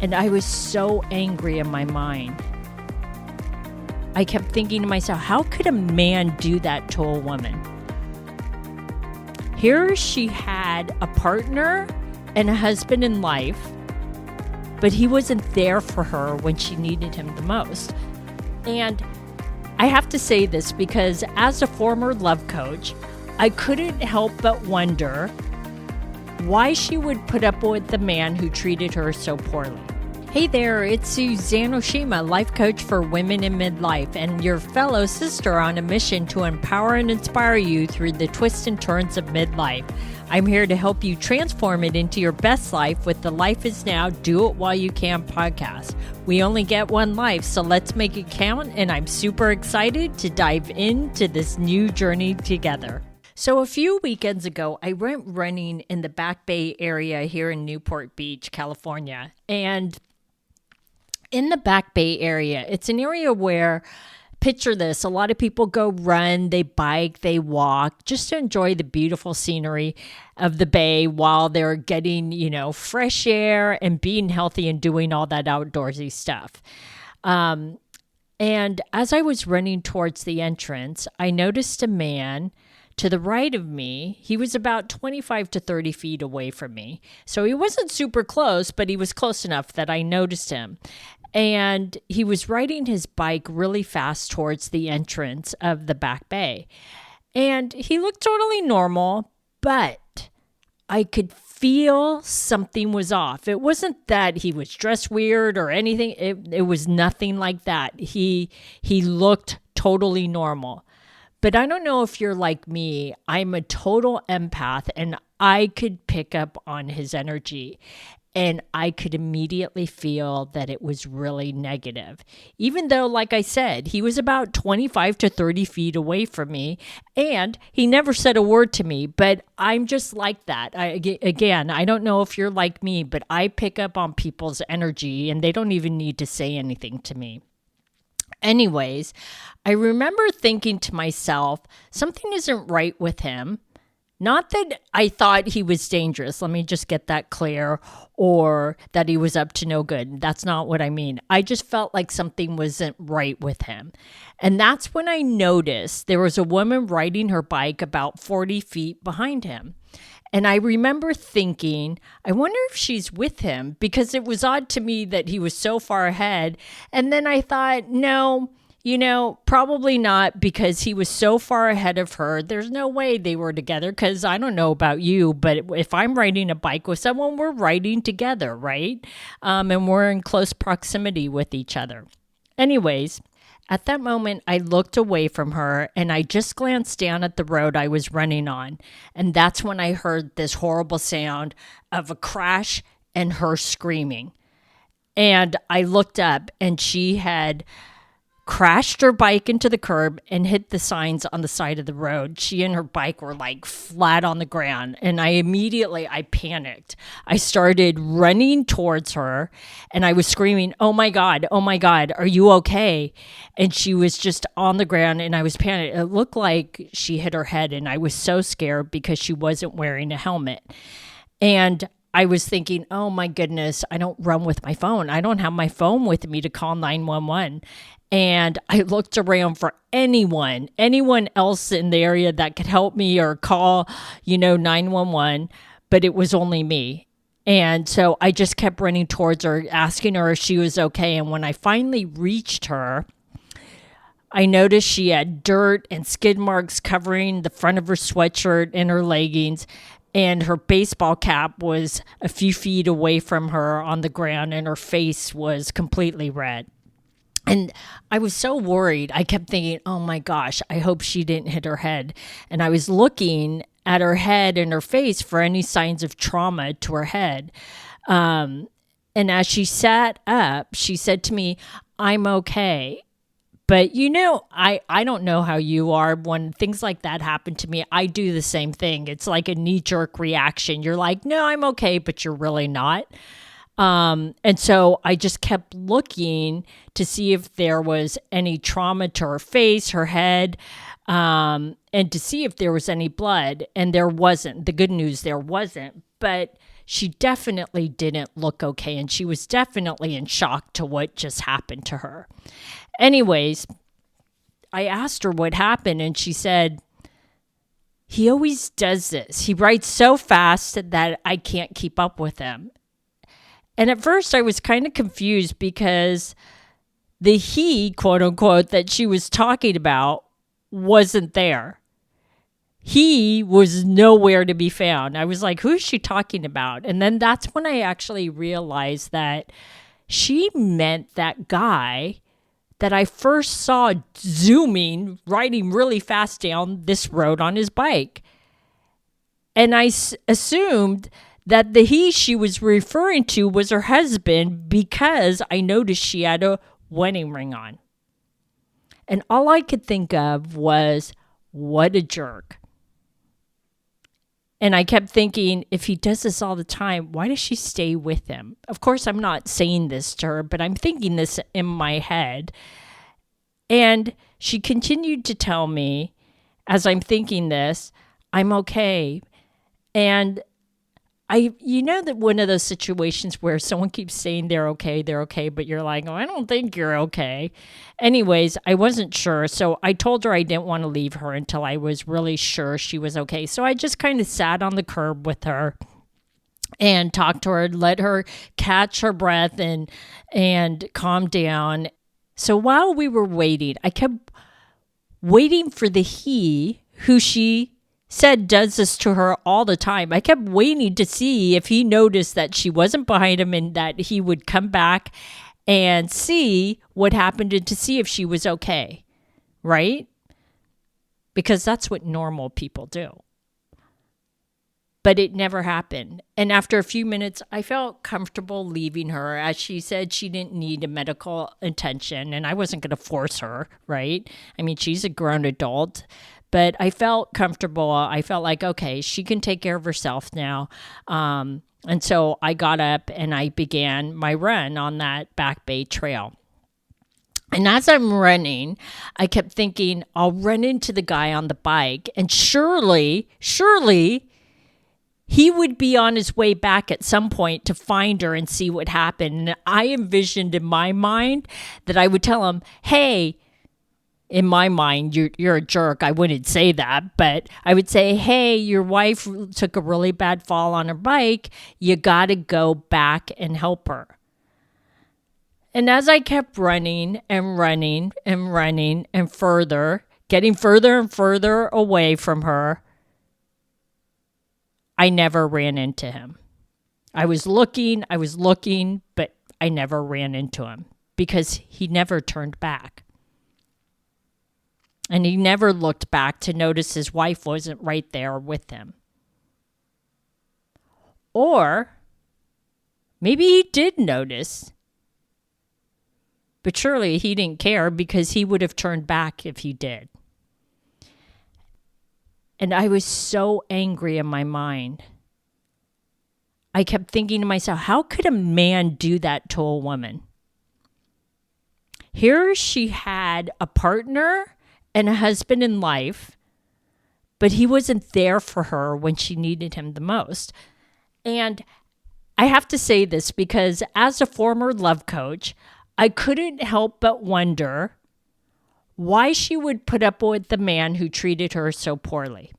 And I was so angry in my mind. I kept thinking to myself, how could a man do that to a woman? Here she had a partner and a husband in life, but he wasn't there for her when she needed him the most. And I have to say this because as a former love coach, I couldn't help but wonder why she would put up with the man who treated her so poorly. Hey there, it's Suzanne Oshima, life coach for women in midlife, and your fellow sister on a mission to empower and inspire you through the twists and turns of midlife. I'm here to help you transform it into your best life with the Life Is Now, Do It While You Can podcast. We only get one life, so let's make it count, and I'm super excited to dive into this new journey together. So a few weekends ago, I went running in the Back Bay area here in Newport Beach, California, and in the Back Bay area, it's an area where, picture this, a lot of people go run, they bike, they walk, just to enjoy the beautiful scenery of the bay while they're getting, fresh air and being healthy and doing all that outdoorsy stuff. And as I was running towards the entrance, I noticed a man to the right of me. He was about 25 to 30 feet away from me. So he wasn't super close, but he was close enough that I noticed him. And he was riding his bike really fast towards the entrance of the Back Bay. And he looked totally normal, but I could feel something was off. It wasn't that he was dressed weird or anything. It was nothing like that. He looked totally normal. But I don't know if you're like me. I'm a total empath, and I could pick up on his energy. And I could immediately feel that it was really negative. Even though, like I said, he was about 25 to 30 feet away from me, and he never said a word to me, but I'm just like that. I don't know if you're like me, but I pick up on people's energy, and they don't even need to say anything to me. Anyways, I remember thinking to myself, something isn't right with him. Not that I thought he was dangerous, let me just get that clear, or that he was up to no good. That's not what I mean. I just felt like something wasn't right with him. And that's when I noticed there was a woman riding her bike about 40 feet behind him. And I remember thinking, I wonder if she's with him, because it was odd to me that he was so far ahead. And then I thought, no, probably not, because he was so far ahead of her. There's no way they were together, because I don't know about you, but if I'm riding a bike with someone, we're riding together, right? And we're in close proximity with each other. Anyways, at that moment, I looked away from her and I just glanced down at the road I was running on. And that's when I heard this horrible sound of a crash and her screaming. And I looked up and she had crashed her bike into the curb and hit the signs on the side of the road. She and her bike were like flat on the ground. And I panicked. I started running towards her and I was screaming, oh my God, are you okay? And she was just on the ground and I was panicked. It looked like she hit her head and I was so scared because she wasn't wearing a helmet. And I was thinking, oh my goodness, I don't run with my phone. I don't have my phone with me to call 911. And I looked around for anyone else in the area that could help me or call, 911, but it was only me. And so I just kept running towards her, asking her if she was okay. And when I finally reached her, I noticed she had dirt and skid marks covering the front of her sweatshirt and her leggings. And her baseball cap was a few feet away from her on the ground, and her face was completely red. And I was so worried. I kept thinking, oh my gosh, I hope she didn't hit her head. And I was looking at her head and her face for any signs of trauma to her head. And as she sat up, she said to me, I'm okay. But I don't know how you are. When things like that happen to me, I do the same thing. It's like a knee-jerk reaction. You're like, no, I'm okay, but you're really not. And so I just kept looking to see if there was any trauma to her face, her head, and to see if there was any blood. And there wasn't. The good news, there wasn't. But she definitely didn't look okay, and she was definitely in shock to what just happened to her. Anyways, I asked her what happened, and she said, he always does this. He writes so fast that I can't keep up with him. And at first I was kind of confused because the he, quote unquote, that she was talking about wasn't there. He was nowhere to be found. I was like, who's she talking about? And then that's when I actually realized that she meant that guy that I first saw zooming, riding really fast down this road on his bike. And I assumed that the he she was referring to was her husband because I noticed she had a wedding ring on. And all I could think of was, what a jerk. And I kept thinking, if he does this all the time, why does she stay with him? Of course, I'm not saying this to her, but I'm thinking this in my head. And she continued to tell me, as I'm thinking this, I'm okay. And you know that one of those situations where someone keeps saying they're okay, but you're like, oh, I don't think you're okay. Anyways, I wasn't sure. So I told her I didn't want to leave her until I was really sure she was okay. So I just kind of sat on the curb with her and talked to her, let her catch her breath and calm down. So while we were waiting, I kept waiting for the he who she said does this to her all the time. I kept waiting to see if he noticed that she wasn't behind him and that he would come back and see what happened and to see if she was okay, right? Because that's what normal people do. But it never happened. And after a few minutes, I felt comfortable leaving her. As she said, she didn't need a medical attention, and I wasn't going to force her, right? I mean, she's a grown adult. But I felt comfortable. I felt like, okay, she can take care of herself now. And so I got up and I began my run on that Back Bay Trail. And as I'm running, I kept thinking, I'll run into the guy on the bike. And surely, he would be on his way back at some point to find her and see what happened. And I envisioned in my mind that I would tell him, hey, in my mind, you're a jerk. I wouldn't say that, but I would say, hey, your wife took a really bad fall on her bike. You got to go back and help her. And as I kept running and running and running and getting further and further away from her, I never ran into him. I was looking, but I never ran into him because he never turned back. And he never looked back to notice his wife wasn't right there with him. Or maybe he did notice, but surely he didn't care because he would have turned back if he did. And I was so angry in my mind. I kept thinking to myself, how could a man do that to a woman? Here she had a partner and a husband in life, but he wasn't there for her when she needed him the most. And I have to say this because as a former love coach, I couldn't help but wonder why she would put up with the man who treated her so poorly.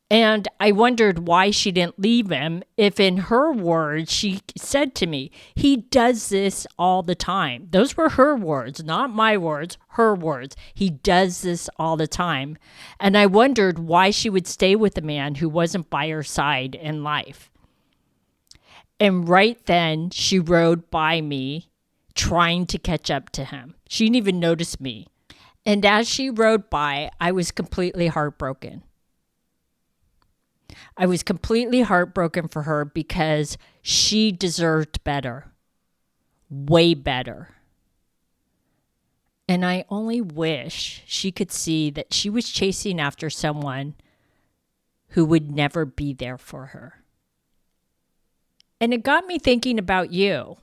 And I wondered why she didn't leave him if, in her words, she said to me, he does this all the time. Those were her words, not my words, her words. He does this all the time. And I wondered why she would stay with a man who wasn't by her side in life. And right then, she rode by me, trying to catch up to him. She didn't even notice me. And as she rode by, I was completely heartbroken. I was completely heartbroken for her because she deserved better, way better. And I only wish she could see that she was chasing after someone who would never be there for her. And it got me thinking about you.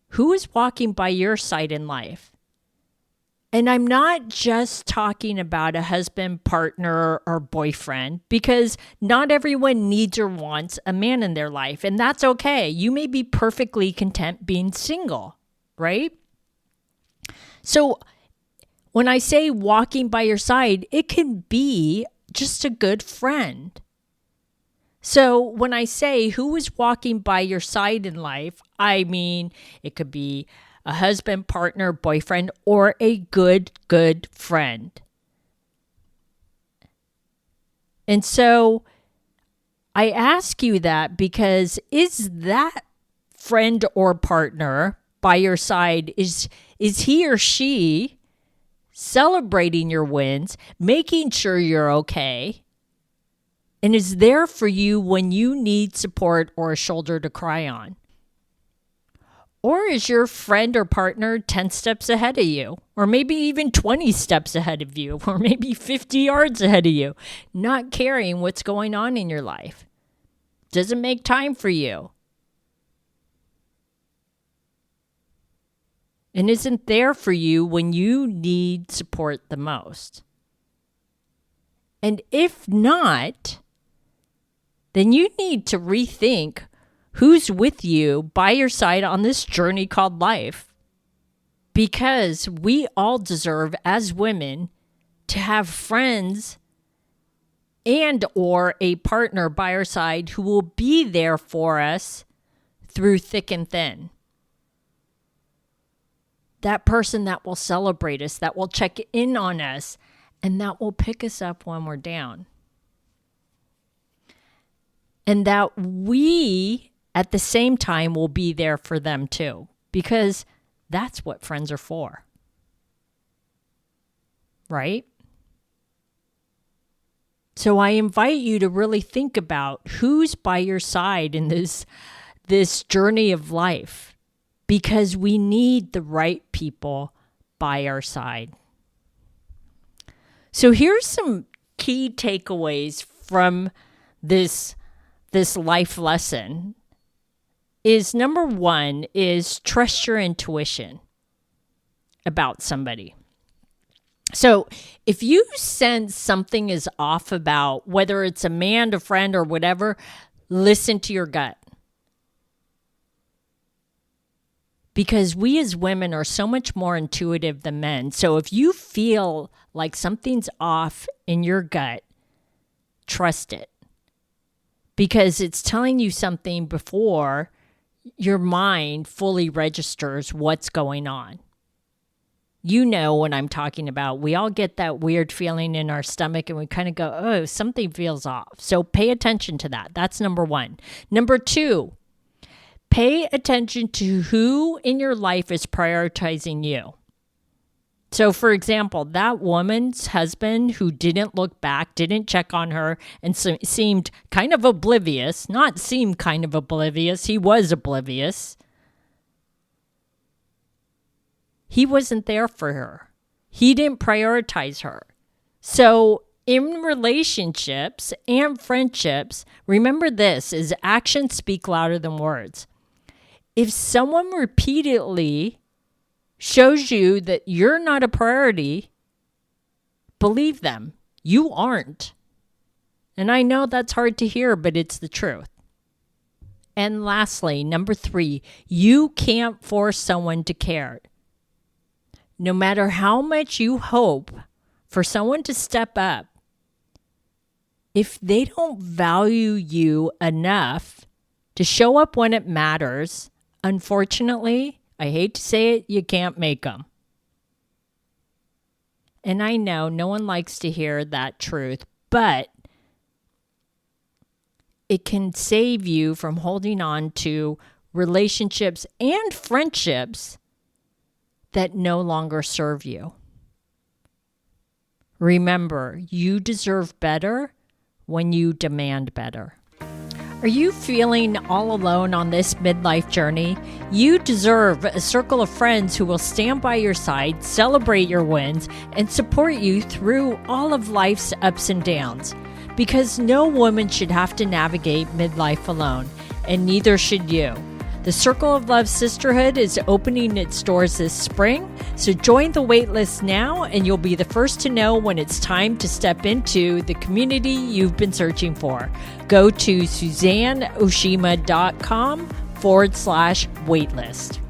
Who is walking by your side in life? And I'm not just talking about a husband, partner, or boyfriend, because not everyone needs or wants a man in their life. And that's okay. You may be perfectly content being single, right? So when I say walking by your side, it can be just a good friend. So when I say who is walking by your side in life, I mean it could be a husband, partner, boyfriend, or a good friend. And so I ask you that because is that friend or partner by your side, is he or she celebrating your wins, making sure you're okay, and is there for you when you need support or a shoulder to cry on? Or is your friend or partner 10 steps ahead of you? Or maybe even 20 steps ahead of you? Or maybe 50 yards ahead of you? Not caring what's going on in your life. Doesn't make time for you. And isn't there for you when you need support the most. And if not, then you need to rethink who's with you by your side on this journey called life. Because we all deserve, as women, to have friends and or a partner by our side who will be there for us through thick and thin. That person that will celebrate us, that will check in on us, and that will pick us up when we're down. And that we, at the same time, will be there for them too, because that's what friends are for. Right? So I invite you to really think about who's by your side in this journey of life, because we need the right people by our side. So here's some key takeaways from this life lesson. Is number one is trust your intuition about somebody. So if you sense something is off about whether it's a man, a friend, or whatever, listen to your gut. Because we as women are so much more intuitive than men. So if you feel like something's off in your gut, trust it. Because it's telling you something before your mind fully registers what's going on. You know what I'm talking about. We all get that weird feeling in our stomach and we kind of go, oh, something feels off. So pay attention to that. That's number one. Number two, pay attention to who in your life is prioritizing you. So, for example, that woman's husband who didn't look back, didn't check on her, and seemed kind of oblivious, not seemed kind of oblivious, he was oblivious. He wasn't there for her. He didn't prioritize her. So, in relationships and friendships, remember this, is actions speak louder than words. If someone repeatedly shows you that you're not a priority, believe them. You aren't. And I know that's hard to hear, but it's the truth. And lastly, number three, you can't force someone to care. No matter how much you hope for someone to step up, if they don't value you enough to show up when it matters, unfortunately, I hate to say it, you can't make them. And I know no one likes to hear that truth, but it can save you from holding on to relationships and friendships that no longer serve you. Remember, you deserve better when you demand better. Are you feeling all alone on this midlife journey? You deserve a circle of friends who will stand by your side, celebrate your wins, and support you through all of life's ups and downs. Because no woman should have to navigate midlife alone, and neither should you. The Circle of Love Sisterhood is opening its doors this spring, so join the waitlist now and you'll be the first to know when it's time to step into the community you've been searching for. Go to SuzanneOshima.com/waitlist.